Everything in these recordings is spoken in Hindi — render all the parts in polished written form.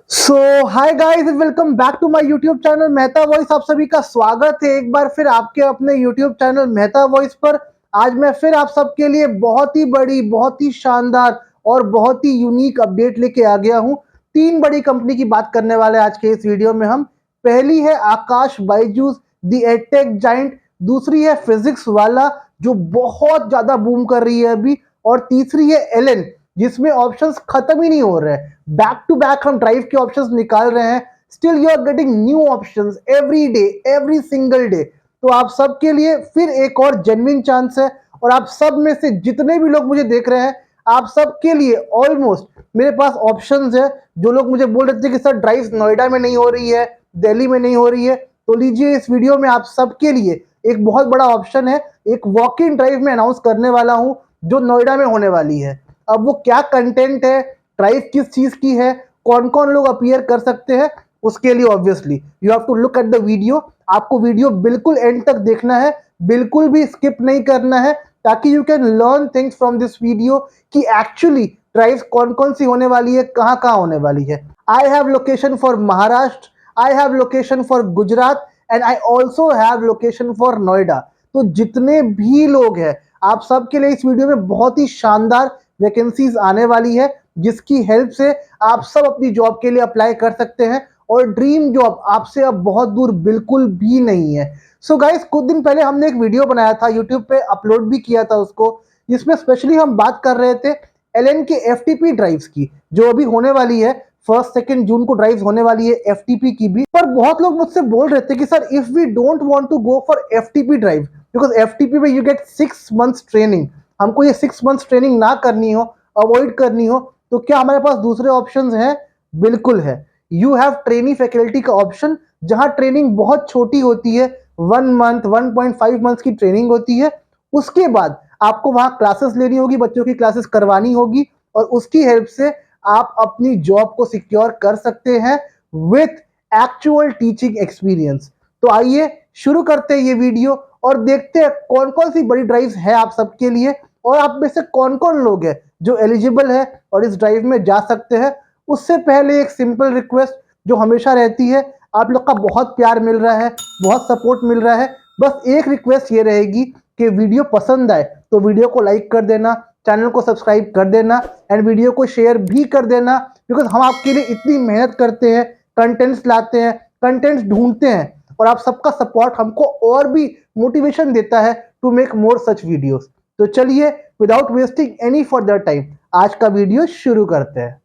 So hi guys, welcome back to my YouTube channel Mehta voice. आप सभी का स्वागत है एक बार फिर आपके अपने यूट्यूब चैनल मेहता वॉइस पर। आज मैं फिर आप सबके लिए बहुत ही बड़ी, बहुत ही शानदार और बहुत ही यूनिक अपडेट लेके आ गया हूँ। तीन बड़ी कंपनी की बात करने वाले हैं आज के इस वीडियो में हम। पहली है आकाश बायजूस, द एडटेक जाइंट। दूसरी है फिजिक्स वाला, जो बहुत ज्यादा बूम कर रही है अभी। और तीसरी है एलन, जिसमें ऑप्शंस खत्म ही नहीं हो रहे हैं। बैक टू बैक हम ड्राइव के ऑप्शंस निकाल रहे हैं। Still you are getting new options every day, every single day. तो आप सबके लिए फिर एक और जेन्युइन चांस है। और आप सब में से जितने भी लोग मुझे देख रहे हैं, आप सबके लिए ऑलमोस्ट मेरे पास ऑप्शंस है। जो लोग मुझे बोल रहे थे कि सर ड्राइव नोएडा में नहीं हो रही है, दिल्ली में नहीं हो रही है, तो लीजिए इस वीडियो में आप सबके लिए एक बहुत बड़ा ऑप्शन है। एक वॉक इन ड्राइव में अनाउंस करने वाला हूं, जो नोएडा में होने वाली है। अब वो क्या कंटेंट है, ड्राइव किस चीज की है, कौन कौन लोग अपीयर कर सकते हैं, उसके लिए obviously you have to look at the video. आपको वीडियो बिल्कुल एंड तक देखना है, बिल्कुल भी स्किप नहीं करना है, ताकि you can learn things from this video कि एक्चुअली ड्राइव कौन कौन सी होने वाली है, कहाँ कहाँ होने वाली है। I have location for Maharashtra, I have location for Gujarat, and I also have location for Noida. तो जितने भी लोग हैं, आप सबके लिए इस वीडियो में बहुत ही शानदार वैकेंसीज आने वाली है, जिसकी हेल्प से आप सब अपनी जॉब के लिए अप्लाई कर सकते हैं। और ड्रीम जॉब आपसे अब बहुत दूर बिल्कुल भी नहीं है। सो गाइस, कुछ दिन पहले हमने एक वीडियो बनाया था, यूट्यूब पे अपलोड भी किया था उसको, जिसमें स्पेशली हम बात कर रहे थे एलएन के एफटीपी ड्राइव्स की, जो अभी होने वाली है। 1 2 जून को ड्राइव होने वाली है एफटीपी की भी। पर बहुत लोग मुझसे बोल रहे थे कि sir if we don't want to go for FTP drive, because FTP में यू गेट 6 मंथ्स ट्रेनिंग, हमको ये 6 मंथ्स ट्रेनिंग ना करनी हो, अवॉइड करनी हो, तो क्या हमारे पास दूसरे ऑप्शंस हैं? बिल्कुल है। यू हैव ट्रेनी फैकल्टी का ऑप्शन, जहां ट्रेनिंग बहुत छोटी होती है। 1 मंथ, 1.5 मंथ्स की ट्रेनिंग होती है। उसके बाद आपको वहां क्लासेस लेनी होगी, बच्चों की क्लासेस करवानी होगी, और उसकी हेल्प से आप अपनी जॉब को सिक्योर कर सकते हैं विथ एक्चुअल टीचिंग एक्सपीरियंस। तो आइए शुरू करते हैं ये वीडियो, और देखते हैं कौन कौन सी बड़ी ड्राइव्स है आप सबके लिए, और आप में से कौन कौन लोग हैं जो एलिजिबल है और इस ड्राइव में जा सकते हैं। उससे पहले एक सिंपल रिक्वेस्ट जो हमेशा रहती है, आप लोग का बहुत प्यार मिल रहा है, बहुत सपोर्ट मिल रहा है। बस एक रिक्वेस्ट ये रहेगी कि वीडियो पसंद आए तो वीडियो को लाइक कर देना, चैनल को सब्सक्राइब कर देना, एंड वीडियो को शेयर भी कर देना। बिकॉज हम आपके लिए इतनी मेहनत करते हैं, कंटेंट्स लाते हैं, कंटेंट्स ढूंढते हैं, और आप सबका सपोर्ट हमको और भी मोटिवेशन देता है to make more such videos. तो चलिए, without wasting any further time, आज का वीडियो शुरू करते हैं।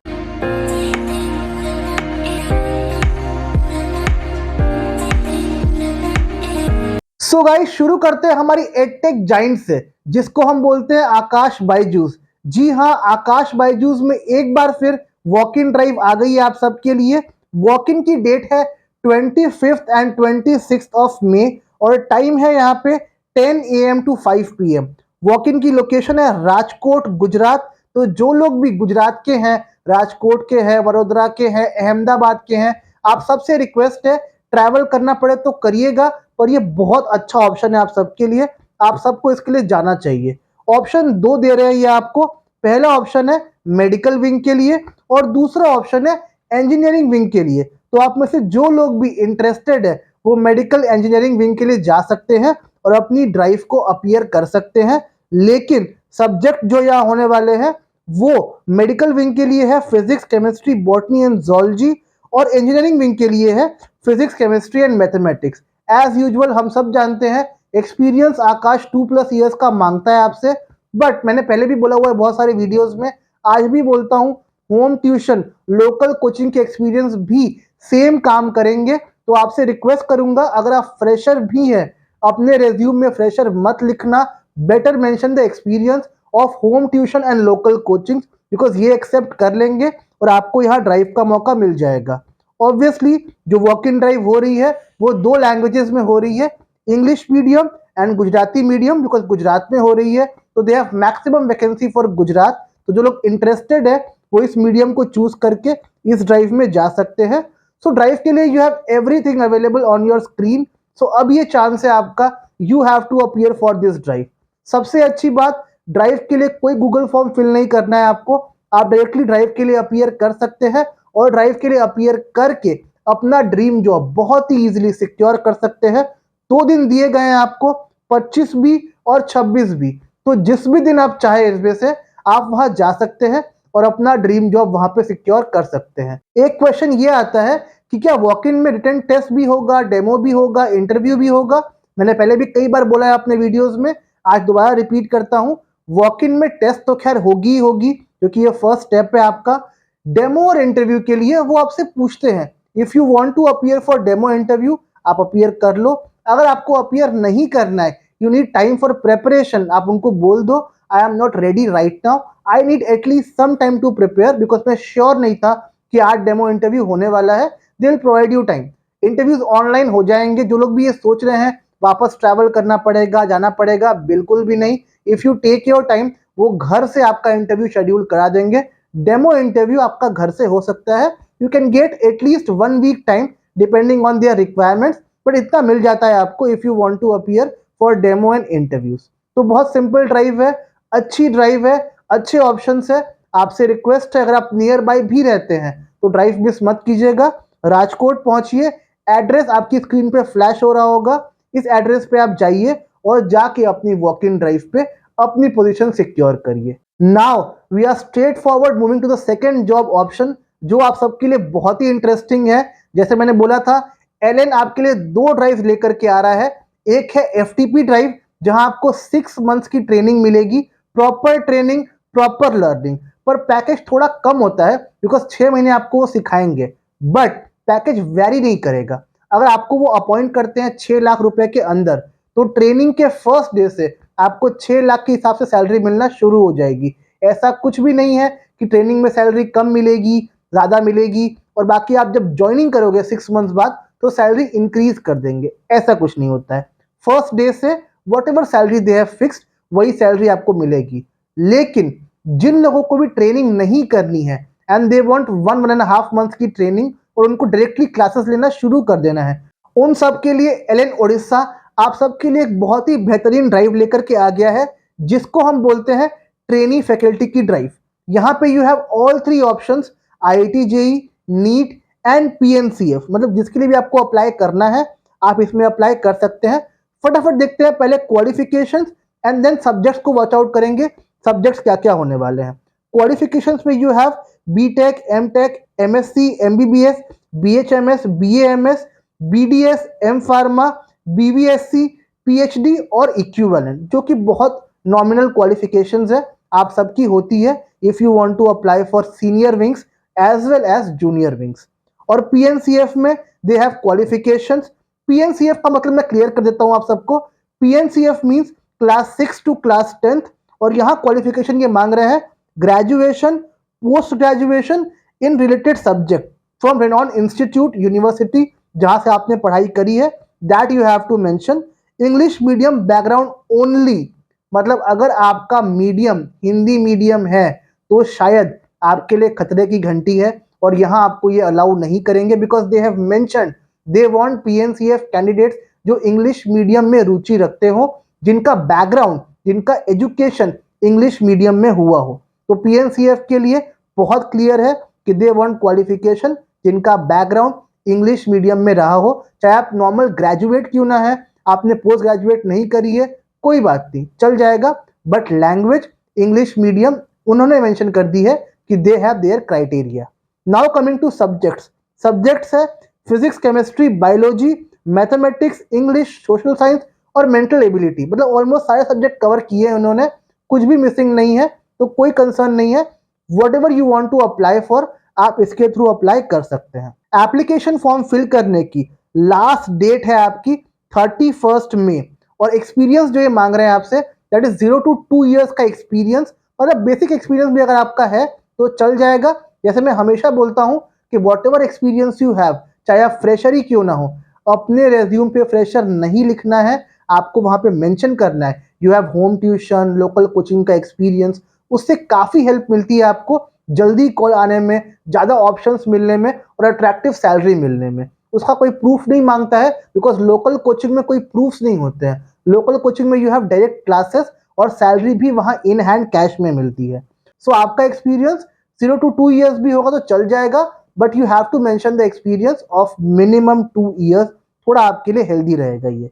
सो गाइस, शुरू करते हैं हमारी एडटेक जाइंट से, जिसको हम बोलते हैं आकाश बायजूस। जी हाँ, आकाश बायजूस में एक बार फिर वॉक इन ड्राइव आ गई है आप सबके लिए। वॉक इन की डेट है 25 एंड 26 मई, और टाइम है यहाँ पे 10 AM to 5 PM। Walk in की लोकेशन है राजकोट, गुजरात। तो जो लोग भी गुजरात के हैं, राजकोट के हैं, वडोदरा के हैं, अहमदाबाद के हैं, आप सबसे रिक्वेस्ट है, ट्रैवल करना पड़े तो करिएगा, पर ये बहुत अच्छा ऑप्शन है आप सबके लिए। आप सबको इसके लिए जाना चाहिए। ऑप्शन दो दे रहे हैं ये आपको। पहला ऑप्शन है मेडिकल विंग के लिए, और दूसरा ऑप्शन है इंजीनियरिंग विंग के लिए। तो आप में से जो लोग भी इंटरेस्टेड है, वो मेडिकल इंजीनियरिंग विंग के लिए जा सकते हैं और अपनी ड्राइव को अपीयर कर सकते हैं। लेकिन सब्जेक्ट जो यहाँ होने वाले हैं, वो मेडिकल विंग के लिए है physics, chemistry, botany and zoology, और इंजीनियरिंग विंग के लिए है physics, chemistry and mathematics. As usual हम सब जानते हैं, एक्सपीरियंस आकाश 2+ ईयर्स का मांगता है आपसे। बट मैंने पहले भी बोला हुआ है बहुत सारे वीडियोस में, आज भी बोलता हूँ, होम ट्यूशन, लोकल कोचिंग के एक्सपीरियंस भी सेम काम करेंगे। तो आपसे रिक्वेस्ट करूंगा, अगर आप फ्रेशर भी हैं, अपने रेज्यूम में फ्रेशर मत लिखना, better mention the experience of home tuition and local coaching, because ये एक्सेप्ट कर लेंगे और आपको यहाँ ड्राइव का मौका मिल जाएगा। ऑब्वियसली जो वॉक इन ड्राइव हो रही है, वो 2 लैंग्वेजेस में हो रही है, English medium and Gujarati medium, because Gujarat में हो रही है। तो they have maximum vacancy for Gujarat. तो जो लोग इंटरेस्टेड है, वो इस मीडियम को चूज करके इस ड्राइव में जा सकते हैं। सो ड्राइव के लिए you have everything available on your screen. So अब ये चांस है आपका, you have to appear for this drive. सबसे अच्छी बात, ड्राइव के लिए कोई गूगल फॉर्म फिल नहीं करना है आपको। आप डायरेक्टली ड्राइव के लिए अपीयर कर सकते हैं, और ड्राइव के लिए अपीयर करके अपना ड्रीम जॉब बहुत ही इजीली सिक्योर कर सकते हैं। 2 दिन दिए गए हैं आपको, 25 भी और 26 भी। तो जिस भी दिन आप चाहे इसमें से आप वहां जा सकते हैं और अपना ड्रीम जॉब वहां पे सिक्योर कर सकते हैं। एक क्वेश्चन ये आता है कि क्या वॉक इन में रिटन टेस्ट भी होगा, डेमो भी होगा, इंटरव्यू भी होगा? मैंने पहले भी कई बार बोला है अपने वीडियोस में, आज दोबारा रिपीट करता हूँ। वॉक इन में टेस्ट तो खैर होगी ही होगी, क्योंकि ये फर्स्ट स्टेप है आपका। डेमो और इंटरव्यू के लिए वो आपसे पूछते हैं, if you want to appear for demo interview, आप अपीयर कर लो। अगर आपको अपीयर नहीं करना है, you need time for preparation, आप उनको बोल दो I am not ready right now, I need at least some time to prepare, because मैं श्योर नहीं था कि आज डेमो इंटरव्यू होने वाला है। They will provide you time. Interviews online हो जाएंगे। जो लोग भी ये सोच रहे हैं वापस ट्रैवल करना पड़ेगा, जाना पड़ेगा, बिल्कुल भी नहीं। If you take your time, वो घर से आपका इंटरव्यू शेड्यूल करा देंगे। डेमो इंटरव्यू आपका घर से हो सकता है। You can get at least 1 week time depending on their requirements, but इतना मिल जाता है आपको if you want to appear for demo and interviews. तो बहुत सिंपल ड्राइव है, अच्छी ड्राइव है, अच्छे ऑप्शंस है। आपसे रिक्वेस्ट है, अगर आप नियर बाय भी रहते हैं तो ड्राइव मिस मत कीजिएगा। राजकोट पहुंचिए, एड्रेस आपकी स्क्रीन पे फ्लैश हो रहा होगा, इस एड्रेस पे आप जाइए और जाके अपनी वॉक इन ड्राइव पे अपनी पोजीशन सिक्योर करिए। Now we are straight forward moving to the second job option, जो आप सबके लिए बहुत ही इंटरेस्टिंग है। जैसे मैंने बोला था, एलएन आपके लिए 2 ड्राइव लेकर के आ रहा है। एक है एफटीपी ड्राइव, जहां आपको 6 मंथ्स की ट्रेनिंग मिलेगी, प्रॉपर ट्रेनिंग, प्रॉपर लर्निंग, पर पैकेज थोड़ा कम होता है बिकॉज 6 महीने आपको वो सिखाएंगे, बट पैकेज वेरी नहीं करेगा। अगर आपको वो अपॉइंट करते हैं 6 लाख रुपए के अंदर, तो ट्रेनिंग के फर्स्ट डे से आपको 6 लाख के हिसाब से सैलरी मिलना शुरू हो जाएगी। ऐसा कुछ भी नहीं है कि ट्रेनिंग में सैलरी कम मिलेगी, ज़्यादा मिलेगी, और बाकी आप जब ज्वाइनिंग करोगे 6 मंथ्स बाद तो सैलरी इंक्रीज कर देंगे। ऐसा कुछ नहीं होता है। फर्स्ट डे से what ever salary they have fixed, वही सैलरी आपको मिलेगी। लेकिन जिन लोगों को भी ट्रेनिंग नहीं करनी है एंड दे वांट 1.5 मंथ की ट्रेनिंग और उनको डायरेक्टली क्लासेस लेना शुरू कर देना है, उन सब के लिए एलएन ओडिशा आप सबके लिए एक बहुत ही बेहतरीन ड्राइव लेकर के आ गया है, जिसको हम बोलते हैं ट्रेनी फैकल्टी की ड्राइव। यहाँ पे you have all 3 options, IIT JEE, NEET and PNCF, मतलब जिसके लिए भी आपको अप्लाई करना है आप इसमें अप्लाई कर सकते हैं। फटाफट देखते हैं पहले क्वालिफिकेशंस एंड देन सब्जेक्ट्स को वॉच आउट करेंगे, सब्जेक्ट्स क्या क्या होने वाले हैं। क्वालिफिकेशंस में you have BTech, MTech, MSc, MBBS, BHMS, BAMS, BDS, M pharma, BBSc, PhD और इक्विवेलेंट, जो कि बहुत नॉमिनल क्वालिफिकेशंस है, आप सबकी होती है if you want to apply for senior wings as well as junior wings. और पीएनसीएफ में दे हैव क्वालिफिकेशंस। पीएनसीएफ का मतलब मैं क्लियर कर देता हूं आप सबको। PNCF means class 6 to class 10th, और यहाँ क्वालिफिकेशन ये मांग रहे हैं graduation, post graduation in related subject from renowned institute, university जहां से आपने पढ़ाई करी है, that you have to mention. English medium background only, मतलब अगर आपका मीडियम हिंदी मीडियम है तो शायद आपके लिए खतरे की घंटी है, और यहाँ आपको ये अलाउ नहीं करेंगे because they have mention they want PNCF candidates जो इंग्लिश मीडियम में रुचि रखते हो, जिनका बैकग्राउंड, जिनका एजुकेशन इंग्लिश मीडियम में हुआ हो। तो पीएनसीएफ के लिए बहुत क्लियर है कि दे वांट क्वालिफिकेशन जिनका बैकग्राउंड इंग्लिश मीडियम में रहा हो, चाहे आप नॉर्मल ग्रेजुएट क्यों ना है, आपने पोस्ट ग्रेजुएट नहीं करी है, कोई बात नहीं, चल जाएगा, बट लैंग्वेज इंग्लिश मीडियम उन्होंने मेंशन कर दी है कि they have their criteria. Now coming to subjects, subjects है physics, chemistry, biology, mathematics, English, social science और मेंटल एबिलिटी, मतलब ऑलमोस्ट सारे सब्जेक्ट कवर किए हैं उन्होंने, कुछ भी मिसिंग नहीं है, तो कोई कंसर्न नहीं है। Whatever you want to apply for, आप इसके थ्रू अप्लाई कर सकते हैं। एप्लीकेशन फॉर्म फिल करने की लास्ट डेट है आपकी 31 मई, और एक्सपीरियंस जो ये मांग रहे हैं आपसे दैट इज 0 to 2 years का एक्सपीरियंस, मतलब बेसिक एक्सपीरियंस भी अगर आपका है तो चल जाएगा। जैसे मैं हमेशा बोलता हूं कि what ever experience you have, चाहे आप फ्रेशर ही क्यों ना हो, अपने रेज्यूम पे फ्रेशर नहीं लिखना है, आपको वहां पे मेंशन करना है you have home tuition, local coaching का एक्सपीरियंस। उससे काफ़ी हेल्प मिलती है आपको जल्दी कॉल आने में, ज़्यादा ऑप्शंस मिलने में और अट्रैक्टिव सैलरी मिलने में। उसका कोई प्रूफ नहीं मांगता है बिकॉज लोकल कोचिंग में कोई प्रूफ्स नहीं होते हैं। लोकल कोचिंग में यू हैव डायरेक्ट क्लासेस और सैलरी भी वहाँ इन हैंड कैश में मिलती है। सो आपका एक्सपीरियंस 0 to 2 years भी होगा तो चल जाएगा, but you have to mention the experience of minimum 2 years, थोड़ा आपके लिए हेल्दी रहेगा ये।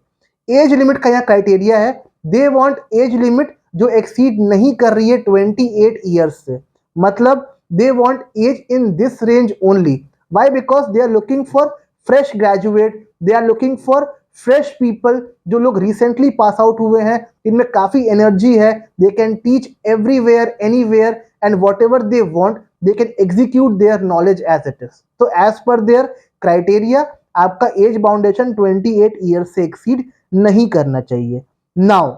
एज लिमिट का यहाँ क्राइटेरिया है, दे वांट एज लिमिट जो एक्सीड नहीं कर रही है 28 ईयर्स से, मतलब they want age in this range only. Why? Because they are looking for fresh graduate, they are looking for fresh people, जो लोग रिसेंटली पास आउट हुए हैं, इनमें काफ़ी एनर्जी है, they can teach everywhere anywhere and whatever they want they can execute their knowledge as it is. तो एज पर देयर क्राइटेरिया आपका एज बाउंडेशन 28 ईयर्स से एक्सीड नहीं करना चाहिए। नाउ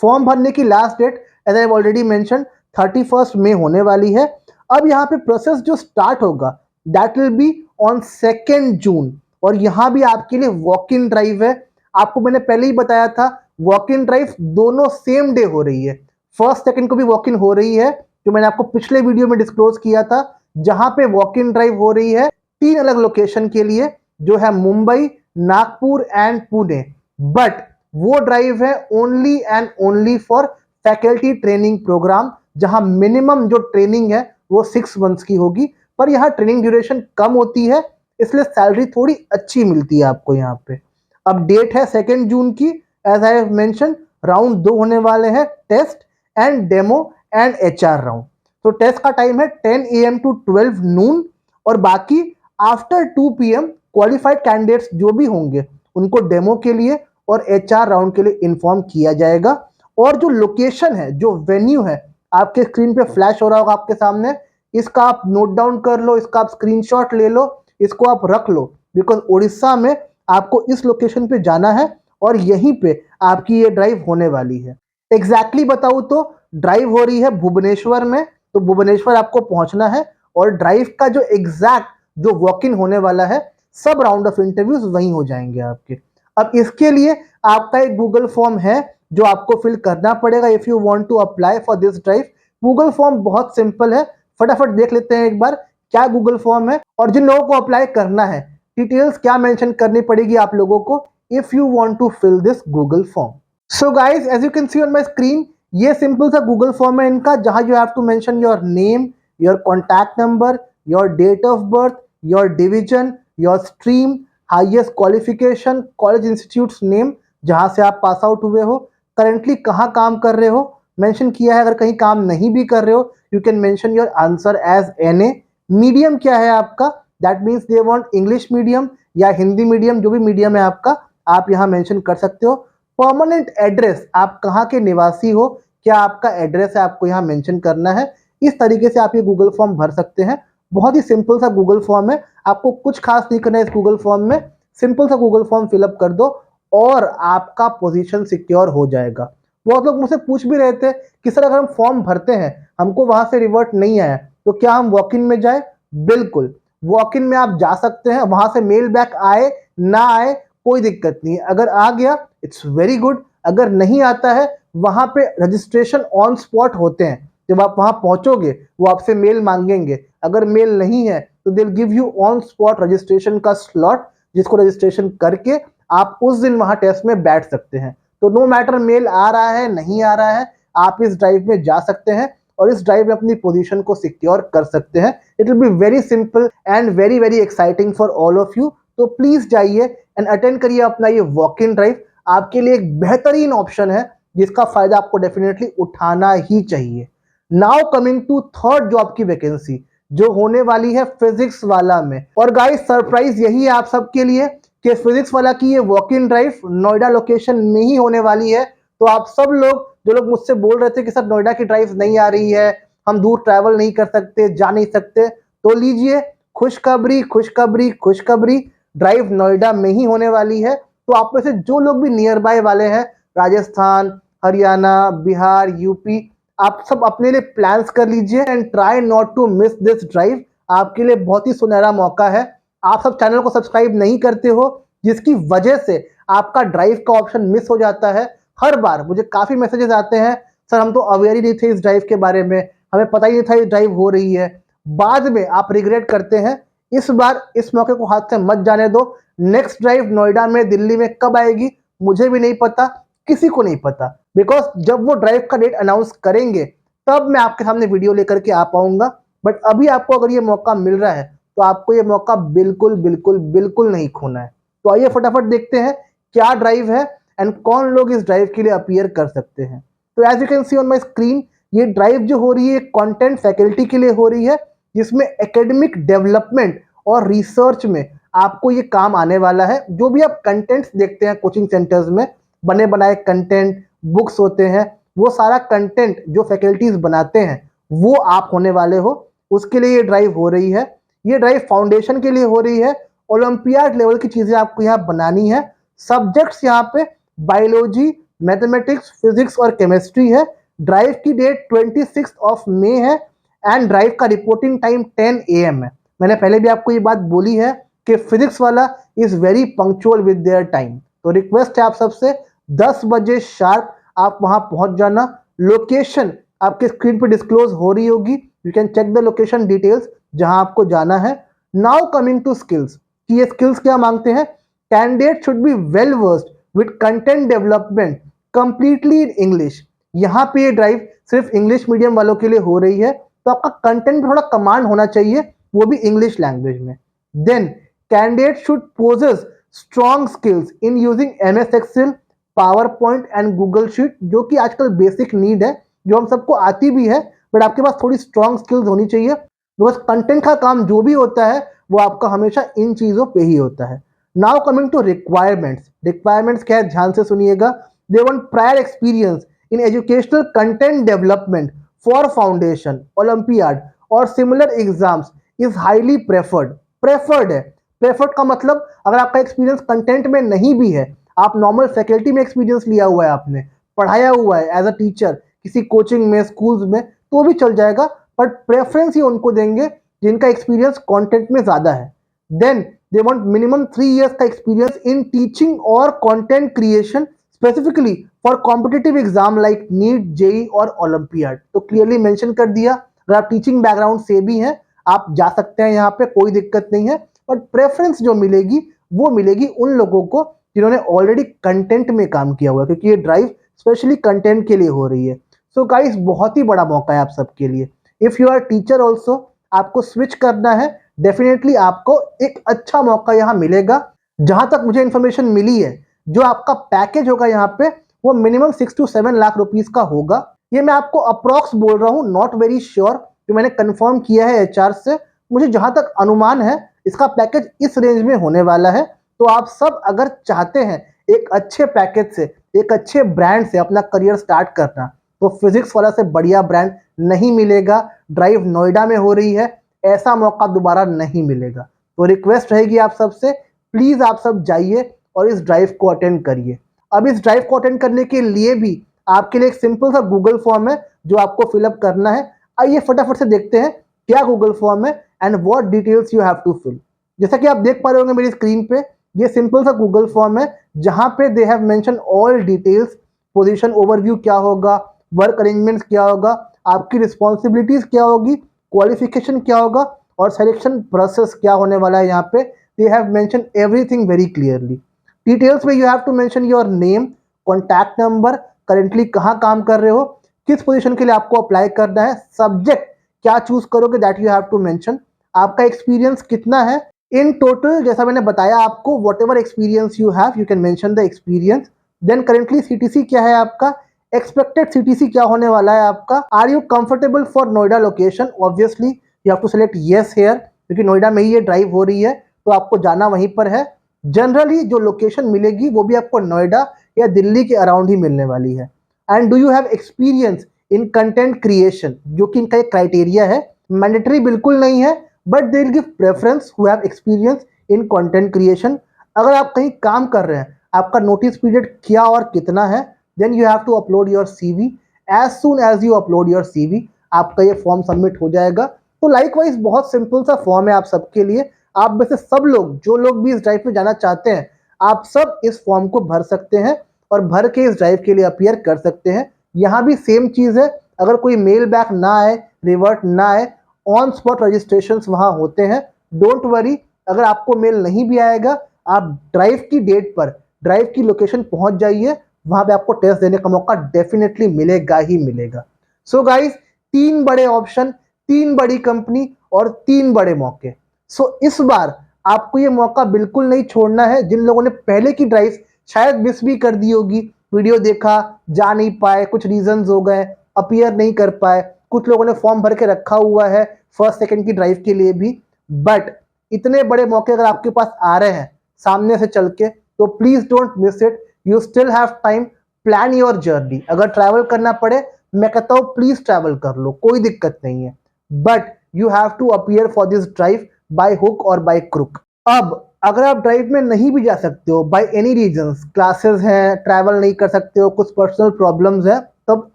फॉर्म भरने की last date as I already mention 31 मई होने वाली है। अब यहाँ पे प्रोसेस जो स्टार्ट होगा दैट विल बी ऑन 2 जून, और यहाँ भी आपके लिए वॉक इन ड्राइव है। आपको मैंने पहले ही बताया था वॉक इन ड्राइव दोनों सेम डे हो रही है, 1 2 को भी वॉक इन हो रही है, जो मैंने आपको पिछले वीडियो में डिस्क्लोज किया था, जहां पे वॉक इन ड्राइव हो रही है 3 अलग लोकेशन के लिए, जो है मुंबई, नागपुर एंड पुणे। बट वो ड्राइव है only and only for faculty training program, जहां मिनिमम जो ट्रेनिंग है वो 6 मंथ्स की होगी, पर यहाँ ट्रेनिंग ड्यूरेशन कम होती है, इसलिए सैलरी थोड़ी अच्छी मिलती है आपको यहाँ पे। अब डेट है 2 जून की, as I have mention round 2 होने वाले हैं, test and demo and HR round. तो टेस्ट का टाइम है 10 AM to 12 noon, और बाकी आफ्टर 2 PM क्वालिफाइड कैंडिडेट्स जो भी होंगे उनको डेमो के लिए और HR राउंड के लिए इन्फॉर्म किया जाएगा। और जो लोकेशन है, जो वेन्यू है, आपके स्क्रीन पे फ्लैश हो रहा होगा आपके सामने, इसका आप नोट डाउन कर लो, इसका आप स्क्रीनशॉट ले लो, इसको आप रख लो, बिकॉज उड़ीसा में आपको इस लोकेशन पे जाना है और यहीं पे आपकी ये ड्राइव होने वाली है। एग्जैक्टली बताऊं तो ड्राइव हो रही है भुवनेश्वर में, तो भुवनेश्वर आपको पहुंचना है, और ड्राइव का जो एग्जैक्ट जो वॉक इन होने वाला है, सब राउंड ऑफ इंटरव्यूज वहीं हो जाएंगे आपके। अब इसके लिए आपका एक गूगल फॉर्म है जो आपको फिल करना पड़ेगा if you want to apply for this drive. Google form बहुत सिंपल है, फटाफट देख लेते हैं एक बार क्या गूगल फॉर्म है, और जिन लोगों को अप्लाई करना है डिटेल्स क्या मेंशन करनी पड़ेगी आप लोगों को if you want to fill this Google form. So guys, as you can see on my screen, ये सिंपल सा गूगल फॉर्म है इनका, जहां you have to mention your name, your contact number, your date of birth, your division, your stream, highest qualification, college institutes name जहां से आप पास आउट हुए हो, करेंटली कहाँ काम कर रहे हो मेंशन किया है, अगर कहीं काम नहीं भी कर रहे हो you can mention your answer as NA। Medium क्या है आपका, that means they want English medium या हिंदी मीडियम, जो भी मीडियम है आपका आप यहाँ मेंशन कर सकते हो। परमानेंट एड्रेस, आप कहाँ के निवासी हो, क्या आपका एड्रेस है, आपको यहाँ मेंशन करना है। इस तरीके से आप ये गूगल फॉर्म भर सकते हैं। बहुत ही सिंपल सा गूगल फॉर्म है, आपको कुछ खास नहीं करना है इस गूगल फॉर्म में, सिंपल सा गूगल फॉर्म फिलअप कर दो और आपका पोजीशन सिक्योर हो जाएगा। बहुत लोग मुझसे पूछ भी रहे थे कि सर अगर हम फॉर्म भरते हैं हमको वहां से रिवर्ट नहीं आया तो क्या हम वॉक इन में जाए? बिल्कुल, वॉक इन में आप जा सकते हैं, वहां से मेल बैक आए ना आए कोई दिक्कत नहीं है। अगर आ गया इट्स वेरी गुड, अगर नहीं आता है वहां पे रजिस्ट्रेशन ऑन स्पॉट होते हैं, जब आप वहां पहुंचोगे वो आपसे मेल मांगेंगे, अगर मेल नहीं है तो they will give you on spot registration का स्लॉट, जिसको रजिस्ट्रेशन करके आप उस दिन वहां टेस्ट में बैठ सकते हैं। तो नो मैटर मेल आ रहा है नहीं आ रहा है, आप इस ड्राइव में जा सकते हैं और इस ड्राइव में अपनी पोजीशन को सिक्योर कर सकते हैं। It will be very simple and very very exciting for all of you. तो प्लीज जाइए एंड अटेंड करिए अपना ये वॉक इन ड्राइव, आपके लिए एक बेहतरीन ऑप्शन है जिसका फायदा आपको डेफिनेटली उठाना ही चाहिए। Now coming to third job की वैकेंसी जो होने वाली है फिजिक्स वाला में, और गाइस सरप्राइज यही है आप सबके लिए कि फिजिक्स वाला की ये walk in drive Noida location में ही होने वाली है। तो आप सब लोग जो लोग मुझसे बोल रहे थे कि सर नोएडा की ड्राइव नहीं आ रही है, हम दूर ट्रैवल नहीं कर सकते, जा नहीं सकते, तो लीजिए खुशखबरी खुशखबरी खुशखबरी, ड्राइव नोएडा में ही होने वाली है। तो आप में से जो लोग भी नियर बाय वाले हैं, राजस्थान, हरियाणा, बिहार, यूपी, आप सब अपने लिए प्लान्स कर लीजिए and try not to miss this drive. आपके लिए बहुत ही सुनहरा मौका है। आप सब चैनल को सब्सक्राइब नहीं करते हो, जिसकी वजह से आपका ड्राइव का ऑप्शन मिस हो जाता है। हर बार मुझे काफ़ी मैसेजेस आते हैं, सर हम तो अवेयर ही नहीं थे इस ड्राइव के बारे में, हमें पता ही नहीं था ये ड्राइव हो रही है। बाद में आप रिग्रेट करते हैं। इस बार इस मौके को हाथ से मत जाने दो। नेक्स्ट ड्राइव नोएडा में, दिल्ली में कब आएगी मुझे भी नहीं पता, किसी को नहीं पता, बिकॉज जब वो ड्राइव का डेट अनाउंस करेंगे तब मैं आपके सामने वीडियो लेकर के आ पाऊंगा। बट अभी आपको अगर ये मौका मिल रहा है तो आपको ये मौका बिल्कुल बिल्कुल बिल्कुल नहीं खोना है। तो आइए फटाफट देखते हैं क्या ड्राइव है एंड कौन लोग इस ड्राइव के लिए अपीयर कर सकते हैं। तो as you can see on my screen, ये ड्राइव जो हो रही है कंटेंट फैकल्टी के लिए हो रही है, जिसमें एकेडमिक डेवलपमेंट और रिसर्च में आपको ये काम आने वाला है। जो भी आप कंटेंट्स देखते हैं कोचिंग सेंटर्स में, बने बनाए कंटेंट, बुक्स होते हैं, वो सारा कंटेंट जो फैकल्टीज बनाते हैं वो आप होने वाले हो। उसके लिए ये ड्राइव हो रही है। ये ड्राइव फाउंडेशन के लिए हो रही है। ओलंपियाड लेवल की चीजें आपको यहाँ बनानी है। सब्जेक्ट्स यहाँ पे बायोलॉजी, मैथमेटिक्स, फिजिक्स और केमिस्ट्री है। ड्राइव की डेट 26 मई है एंड ड्राइव का रिपोर्टिंग टाइम 10 AM है। मैंने पहले भी आपको ये बात बोली है कि फिजिक्स वाला is very punctual with their time. तो रिक्वेस्ट है आप सबसे 10 बजे शार्प आप वहां पहुंच जाना। लोकेशन आपके स्क्रीन पे डिस्क्लोज हो रही होगी, you can check the location details जहां आपको जाना है। नाउ कमिंग टू स्किल्स, कि ये स्किल्स क्या मांगते हैं। Candidate should be well versed with content development completely in English. यहाँ पे ये ड्राइव सिर्फ इंग्लिश मीडियम वालों के लिए हो रही है, तो आपका कंटेंट थोड़ा कमांड होना चाहिए, वो भी इंग्लिश लैंग्वेज में। Then candidate should possess strong skills in using MS Excel, PowerPoint and Google sheet, जो कि आजकल बेसिक नीड है, जो हम सबको आती भी है, बट आपके पास थोड़ी स्ट्रॉन्ग स्किल्स होनी चाहिए। बिकॉज कंटेंट का काम जो भी होता है वो आपका हमेशा इन चीजों पे ही होता है। Now coming to requirements. Requirements क्या है, ध्यान से सुनिएगा। They want prior experience in educational content development for foundation, olympiad और similar exams is highly preferred. Preferred है। प्रेफर्ड का मतलब अगर आपका एक्सपीरियंस कंटेंट में नहीं भी है, आप नॉर्मल फैकल्टी में एक्सपीरियंस लिया हुआ है, आपने पढ़ाया हुआ है एज अ टीचर किसी कोचिंग में, स्कूल्स में, तो भी चल जाएगा, बट प्रेफरेंस ही उनको देंगे जिनका एक्सपीरियंस कंटेंट में ज्यादा है। Then they want minimum 3 years का एक्सपीरियंस इन टीचिंग और content creation specifically for competitive exam like NEET, JEE और ओलंपियाड। तो क्लियरली मेंशन कर दिया, अगर आप टीचिंग बैकग्राउंड से भी हैं आप जा सकते हैं, यहाँ पे कोई दिक्कत नहीं है। बट प्रेफरेंस जो मिलेगी वो मिलेगी उन लोगों को जिन्होंने ऑलरेडी कंटेंट में काम किया हुआ है, क्योंकि ये ड्राइव स्पेशली कंटेंट के लिए हो रही है। सो गाइस, बहुत ही बड़ा मौका है आप सबके लिए। If you are teacher also, आपको स्विच करना है, डेफिनेटली आपको एक अच्छा मौका यहाँ मिलेगा। जहां तक मुझे इंफॉर्मेशन मिली है, जो आपका पैकेज होगा यहाँ पे वो मिनिमम 6 to 7 लाख रुपीस का होगा। ये मैं आपको अप्रॉक्स बोल रहा हूँ, नॉट वेरी श्योर, जो मैंने कंफर्म किया है HR से। मुझे जहां तक अनुमान है इसका पैकेज इस रेंज में होने वाला है। तो आप सब अगर चाहते हैं एक अच्छे पैकेज से, एक अच्छे ब्रांड से अपना करियर स्टार्ट करना, तो फिजिक्स वाला से बढ़िया ब्रांड नहीं मिलेगा। ड्राइव नोएडा में हो रही है, ऐसा मौका दोबारा नहीं मिलेगा। तो रिक्वेस्ट रहेगी आप सबसे, प्लीज आप सब जाइए और इस ड्राइव को अटेंड करिए। अब इस ड्राइव को अटेंड करने के लिए भी आपके लिए एक सिंपल सा गूगल फॉर्म है जो आपको फिलअप करना है। आइए फटाफट से देखते हैं क्या गूगल फॉर्म है and what details you have to fill. जैसा कि आप देख पा रहे होंगे मेरी स्क्रीन पे, ये सिंपल सा गूगल फॉर्म है जहां पे they have mention all details. Position overview क्या होगा, वर्क अरेंजमेंट्स क्या होगा, आपकी रिस्पॉन्सिबिलिटीज क्या होगी, क्वालिफिकेशन क्या होगा और सिलेक्शन प्रोसेस क्या होने वाला है। यहाँ पे they have mention everything very clearly. Details में you have to mention your name, contact number, currently कहाँ काम कर रहे हो, किस पोजीशन के लिए आपको अप्लाई करना है, सब्जेक्ट क्या चूज करोगे that you have to mention, आपका एक्सपीरियंस कितना है इन टोटल। जैसा मैंने बताया आपको, whatever experience you have you can mention the experience. Then currently CTC क्या है आपका, एक्सपेक्टेड CTC क्या होने वाला है आपका, are you comfortable for Noida location. Obviously you have to select yes here, क्योंकि नोएडा में ही ये ड्राइव हो रही है तो आपको जाना वहीं पर है। जनरली जो लोकेशन मिलेगी वो भी आपको नोएडा या दिल्ली के अराउंड ही मिलने वाली है। And do you have experience in content creation, जो कि इनका एक क्राइटेरिया है, मैंडेटरी बिल्कुल नहीं है, but they will give preference who have experience in content creation. अगर आप कहीं काम कर रहे हैं, आपका नोटिस पीरियड क्या और कितना है, then you have to upload your CV। As soon as you upload your CV, आपका ये फॉर्म सबमिट हो जाएगा। तो लाइकवाइज बहुत सिंपल सा फॉर्म है आप सबके लिए। आप में से सब लोग, जो लोग भी इस ड्राइव में जाना चाहते हैं, आप सब इस फॉर्म को भर सकते हैं और भर के इस ड्राइव के लिए अपीयर कर सकते हैं। यहाँ भी सेम चीज़ है, अगर कोई मेल बैक ना आए, रिवर्ट ना आए, ऑन स्पॉट रजिस्ट्रेशन वहाँ होते हैं। डोंट वरी, अगर आपको मेल नहीं भी आएगा, आप ड्राइव की डेट पर ड्राइव की लोकेशन पहुंच जाइए, वहां पे आपको टेस्ट देने का मौका डेफिनेटली मिलेगा ही मिलेगा। सो गाइस, 3 बड़े ऑप्शन, 3 बड़ी कंपनी और 3 बड़े मौके। सो इस बार आपको ये मौका बिल्कुल नहीं छोड़ना है। जिन लोगों ने पहले की ड्राइव शायद मिस भी कर दी होगी, वीडियो देखा, जा नहीं पाए, कुछ रीजंस हो गए, अपीयर नहीं कर पाए, कुछ लोगों ने फॉर्म भर के रखा हुआ है फर्स्ट सेकंड की ड्राइव के लिए भी, बट इतने बड़े मौके अगर आपके पास आ रहे हैं सामने से चल के, तो please don't miss it. You still have time, plan your journey. अगर ट्रैवल करना पड़े, मैं कहता हूँ प्लीज ट्रैवल कर लो, कोई दिक्कत नहीं है, but you have to appear for this drive by hook और बाय क्रुक। अब अगर आप ड्राइव में नहीं भी जा सकते हो बाय एनी रीजंस, क्लासेस हैं, ट्रैवल नहीं कर सकते हो, कुछ पर्सनल प्रॉब्लम्स है, तब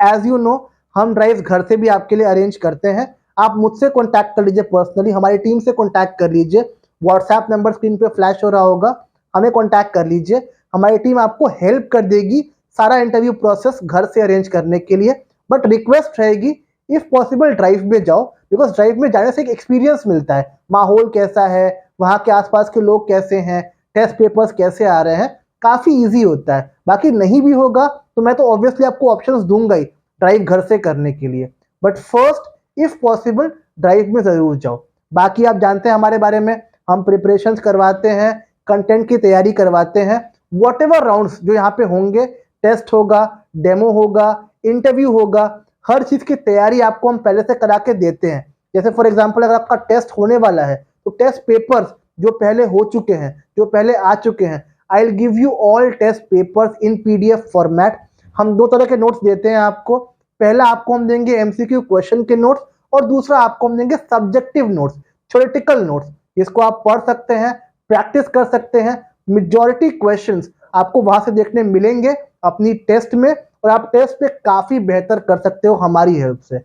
एज यू नो हम ड्राइव घर से भी आपके लिए अरेंज करते हैं। आप मुझसे कॉन्टैक्ट कर लीजिए पर्सनली, हमारी टीम से कॉन्टैक्ट कर लीजिए। व्हाट्सएप नंबर स्क्रीन पे फ्लैश हो रहा होगा, हमें कॉन्टैक्ट कर लीजिए। हमारी टीम आपको हेल्प कर देगी सारा इंटरव्यू प्रोसेस घर से अरेंज करने के लिए। बट रिक्वेस्ट रहेगी, इफ पॉसिबल ड्राइव में जाओ, बिकॉज ड्राइव में जाने से एक एक्सपीरियंस मिलता है, माहौल कैसा है, वहाँ के आसपास के लोग कैसे हैं, टेस्ट पेपर्स कैसे आ रहे हैं, काफ़ी ईजी होता है। बाकी नहीं भी होगा तो मैं तो ऑब्वियसली आपको ऑप्शंस दूंगा ही ड्राइव घर से करने के लिए, but first if possible drive में ज़रूर जाओ। बाकी आप जानते हैं हमारे बारे में, हम प्रिपरेशंस करवाते हैं, कंटेंट की तैयारी करवाते हैं, वॉट एवर राउंड्स जो यहाँ पे होंगे, टेस्ट होगा, डेमो होगा, इंटरव्यू होगा, हर चीज़ की तैयारी आपको हम पहले से करा के देते हैं। जैसे फॉर एग्जाम्पल अगर आपका टेस्ट होने वाला है तो टेस्ट पेपर्स जो पहले हो चुके हैं, जो पहले आ चुके हैं, I will give you all test papers in PDF format. हम दो तरह के नोट्स देते हैं आपको, पहला आपको हम देंगे एमसीक्यू क्वेश्चन के नोट्स, और दूसरा आपको हम देंगे सब्जेक्टिव नोट्स, थ्योरेटिकल नोट्स, जिसको आप पढ़ सकते हैं, प्रैक्टिस कर सकते हैं। मेजॉरिटी क्वेश्चंस आपको वहां से देखने मिलेंगे अपनी टेस्ट में, और आप टेस्ट पे काफी बेहतर कर सकते हो हमारी हेल्प से।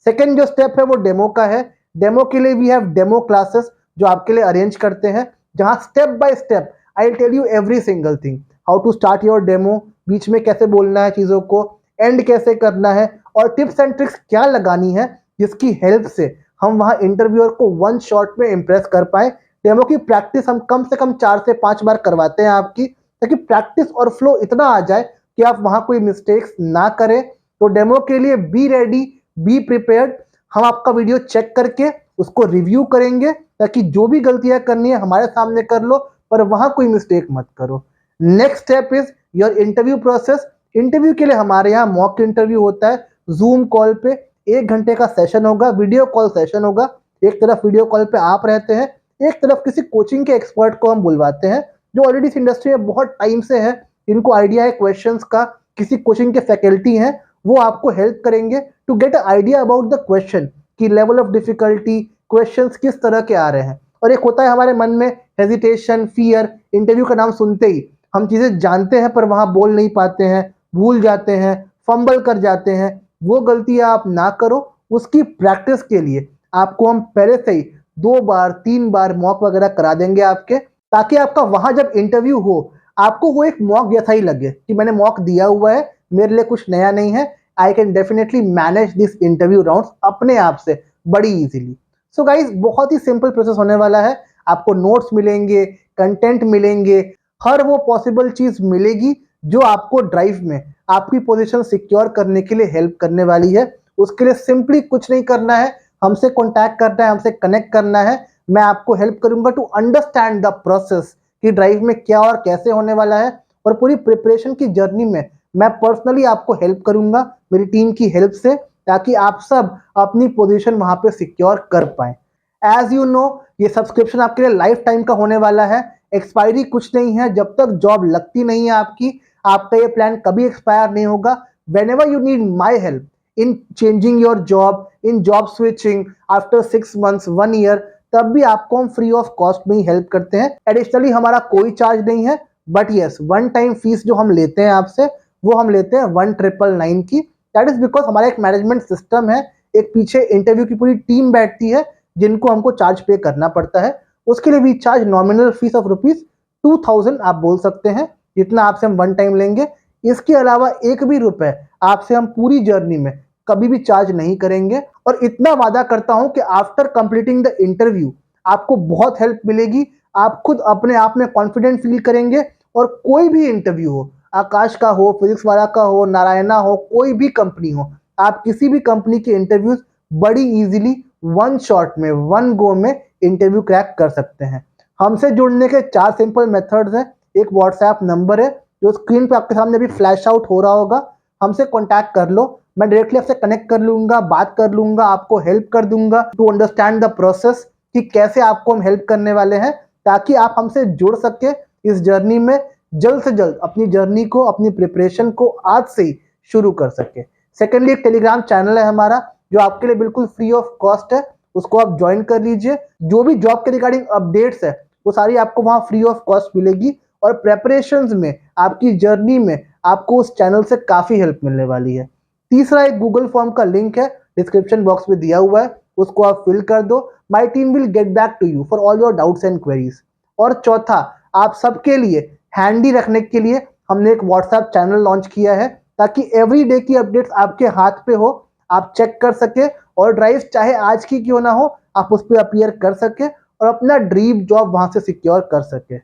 सेकेंड जो स्टेप है वो डेमो का है। डेमो के लिए वी हैव डेमो क्लासेस जो आपके लिए अरेंज करते हैं, जहां step by step I will tell you every single thing, how to start your demo, बीच में कैसे बोलना है चीज़ों को, एंड कैसे करना है, और टिप्स एंड ट्रिक्स क्या लगानी है जिसकी हेल्प से हम वहाँ इंटरव्यूअर को वन शॉट में इम्प्रेस कर पाए। डेमो की प्रैक्टिस हम कम से कम 4 से 5 बार करवाते हैं आपकी, ताकि प्रैक्टिस और फ्लो इतना आ जाए कि आप वहाँ कोई मिस्टेक्स ना करें। तो डेमो के लिए बी रेडी, बी प्रिपेयर्ड। हम आपका वीडियो चेक करके उसको रिव्यू करेंगे, ताकि जो भी गलतियां करनी है हमारे सामने कर लो, पर वहां कोई मिस्टेक मत करो। Next step is your interview process. Interview के लिए हमारे यहाँ मॉक इंटरव्यू होता है जूम कॉल पे, 1 घंटे का सेशन होगा, वीडियो कॉल सेशन होगा। एक तरफ वीडियो कॉल पे आप रहते हैं, एक तरफ किसी कोचिंग के एक्सपर्ट को हम बुलवाते हैं जो ऑलरेडी इस इंडस्ट्री में बहुत टाइम से है, इनको आइडिया है क्वेश्चंस का, किसी कोचिंग के फैकल्टी हैं, वो आपको हेल्प करेंगे to get a idea about the question, की लेवल ऑफ डिफिकल्टी, क्वेश्चंस किस तरह के आ रहे हैं। और एक होता है हमारे मन में हेजिटेशन, फियर, इंटरव्यू का नाम सुनते ही हम चीज़ें जानते हैं पर वहाँ बोल नहीं पाते हैं, भूल जाते हैं, फंबल कर जाते हैं। वो गलती आप ना करो, उसकी प्रैक्टिस के लिए आपको हम पहले से ही 2 बार 3 बार मॉक वगैरह करा देंगे आपके, ताकि आपका वहाँ जब इंटरव्यू हो आपको वो एक मॉक जैसा ही लगे कि मैंने मॉक दिया हुआ है, मेरे लिए कुछ नया नहीं है, I can definitely manage this interview round अपने आप से बड़ी इजीली। सो गाइज बहुत ही सिंपल प्रोसेस होने वाला है। आपको नोट्स मिलेंगे, कंटेंट मिलेंगे, हर वो पॉसिबल चीज मिलेगी जो आपको ड्राइव में आपकी पोजीशन सिक्योर करने के लिए हेल्प करने वाली है। उसके लिए सिंपली कुछ नहीं करना है, हमसे कॉन्टैक्ट करना है, हमसे कनेक्ट करना है। मैं आपको हेल्प करूंगा टू अंडरस्टैंड द प्रोसेस कि ड्राइव में क्या और कैसे होने वाला है, और पूरी प्रिपरेशन की जर्नी में मैं पर्सनली आपको हेल्प करूंगा मेरी टीम की हेल्प से, ताकि आप सब अपनी पोजीशन वहां पे सिक्योर कर पाए। एज यू नो ये सब्सक्रिप्शन आपके लिए लाइफ टाइम का होने वाला है, एक्सपायरी कुछ नहीं है, जब तक जॉब लगती नहीं है आपकी, आपका ये प्लान कभी एक्सपायर नहीं होगा। When ever you need my help in changing your job, in job switching after 6 months 1 year, तब भी आपको हम फ्री ऑफ कॉस्ट में ही हेल्प करते हैं। एडिशनली हमारा कोई चार्ज नहीं है, but yes one time fees जो हम लेते हैं आपसे, वो हम लेते हैं 1999 की। दैट इज बिकॉज हमारा एक मैनेजमेंट सिस्टम है, एक पीछे इंटरव्यू की पूरी टीम बैठती है जिनको हमको चार्ज पे करना पड़ता है। उसके लिए भी चार्ज नॉमिनल फीस ऑफ ₹2000 आप बोल सकते हैं, जितना आपसे हम वन टाइम लेंगे। इसके अलावा एक भी रुपए आपसे हम पूरी जर्नी में कभी भी चार्ज नहीं करेंगे, और इतना वादा करता हूं कि आफ्टर कंप्लीटिंग द इंटरव्यू आपको बहुत हेल्प मिलेगी, आप खुद अपने आप में कॉन्फिडेंट फील करेंगे। और कोई भी इंटरव्यू हो, आकाश का हो, फिजिक्स वाला का हो, नारायणा हो, कोई भी कंपनी हो, आप किसी भी कंपनी के इंटरव्यूज बड़ी इजीली वन शॉट में, वन गो में इंटरव्यू क्रैक कर सकते हैं। हमसे जुड़ने के 4 सिंपल मेथड्स हैं। एक व्हाट्सएप नंबर है जो स्क्रीन पे आपके सामने अभी फ्लैश आउट हो रहा होगा। हमसे कॉन्टैक्ट कर लो, मैं डायरेक्टली आपसे कनेक्ट कर लूंगा, बात कर लूंगा, आपको हेल्प कर दूंगा टू अंडरस्टैंड द प्रोसेस कि कैसे आपको हम हेल्प करने वाले हैं, ताकि आप हमसे जुड़ सके इस जर्नी में, जल्द से जल्द अपनी जर्नी को, अपनी प्रिपरेशन को आज से ही शुरू कर सके। सेकेंडली, एक टेलीग्राम चैनल है हमारा जो आपके लिए बिल्कुल फ्री ऑफ कॉस्ट है, उसको आप ज्वाइन कर लीजिए। जो भी जॉब के रिगार्डिंग अपडेट्स है वो सारी आपको वहां फ्री ऑफ कॉस्ट मिलेगी, और प्रेपरेशंस में, आपकी जर्नी में आपको उस चैनल से काफी हेल्प मिलने वाली है। तीसरा, एक गूगल फॉर्म का लिंक है, डिस्क्रिप्शन बॉक्स में दिया हुआ है, उसको आप फिल कर दो। My team will get back to you for all your doubts and queries. और चौथा, आप सबके लिए हैंडी रखने के लिए हमने एक व्हाट्सएप चैनल लॉन्च किया है, ताकि एवरी डे की अपडेट्स आपके हाथ पे हो, आप चेक कर सके, और ड्राइव चाहे आज की क्यों ना हो आप उस पर अपीयर कर सके और अपना ड्रीम जॉब वहां से सिक्योर कर सके।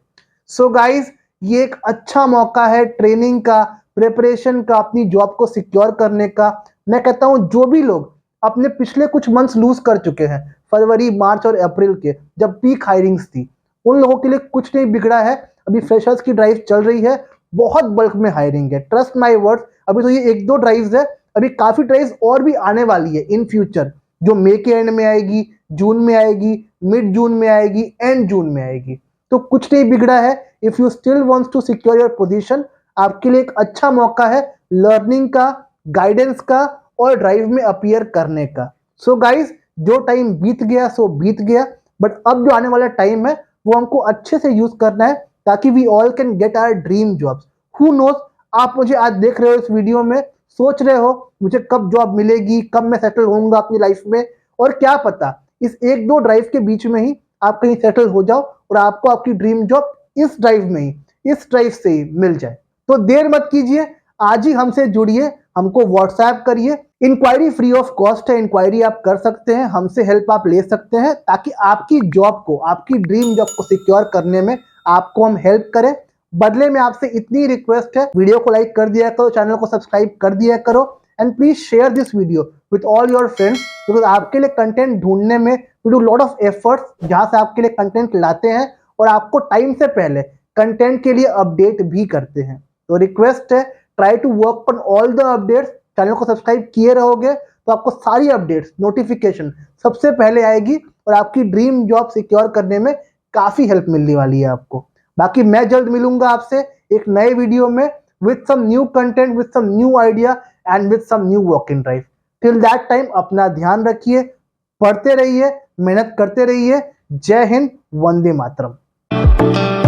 सो गाइज, ये एक अच्छा मौका है ट्रेनिंग का, प्रिपरेशन का, अपनी जॉब को सिक्योर करने का। मैं कहता हूं जो भी लोग अपने पिछले कुछ मंथ्स लूज कर चुके हैं, फरवरी, मार्च और अप्रैल के, जब पीक हायरिंग्स थी, उन लोगों के लिए कुछ नहीं बिगड़ा है। अभी फ्रेशर्स की ड्राइव चल रही है, बहुत बल्क में हायरिंग है, ट्रस्ट माय वर्ड्स। अभी तो ये 1-2 ड्राइव्स है, अभी काफी ड्राइव्स और भी आने वाली है इन फ्यूचर, जो मई के एंड में आएगी, जून में आएगी, मिड जून में आएगी, एंड जून में आएगी। तो कुछ नहीं बिगड़ा है। If you still wants to secure your position, आपके लिए एक अच्छा मौका है लर्निंग का, गाइडेंस का और ड्राइव में अपीयर करने का। सो गाइज, जो टाइम बीत गया सो बीत गया, बट अब जो आने वाला टाइम है वो हमको अच्छे से यूज करना है, ताकि we all can get our dream jobs. Who knows, आप मुझे आज देख रहे हो इस वीडियो में, सोच रहे हो मुझे कब जॉब मिलेगी, कब मैं सेटल होऊंगा अपनी लाइफ में, और क्या पता इस 1-2 ड्राइव के बीच में ही आप कहीं सेटल हो जाओ और आपको आपकी ड्रीम जॉब इस ड्राइव में ही, इस ड्राइव से ही मिल जाए। तो देर मत कीजिए, आज ही हमसे जुड़िए, हमको व्हाट्सएप करिए। इंक्वायरी फ्री ऑफ कॉस्ट है, इंक्वायरी आप कर सकते हैं, हमसे हेल्प आप ले सकते हैं, ताकि आपकी जॉब को, आपकी ड्रीम जॉब को सिक्योर करने में आपको हम हेल्प करें। बदले में आपसे इतनी रिक्वेस्ट है, वीडियो को लाइक कर दिया करो, चैनल को सब्सक्राइब कर दिया करो, and please share this video with all your friends, because आपके लिए कंटेंट ढूंढने में we do lot of efforts, जहां से आपके लिए कंटेंट लाते हैं और आपको टाइम से पहले कंटेंट के लिए अपडेट भी करते हैं। तो रिक्वेस्ट है, try to work on all the updates. Channel को सब्सक्राइब किए रहोगे तो आपको सारी अपडेट्स, नोटिफिकेशन सबसे पहले आएगी, और आपकी ड्रीम जॉब सिक्योर करने में काफी हेल्प मिलने वाली है आपको। बाकी मैं जल्द मिलूंगा आपसे एक नए वीडियो में, with some new content, with some new idea and with some new walk in drive. Till that time अपना ध्यान रखिए, पढ़ते रहिए, मेहनत करते रहिए। जय हिंद, वंदे मातरम।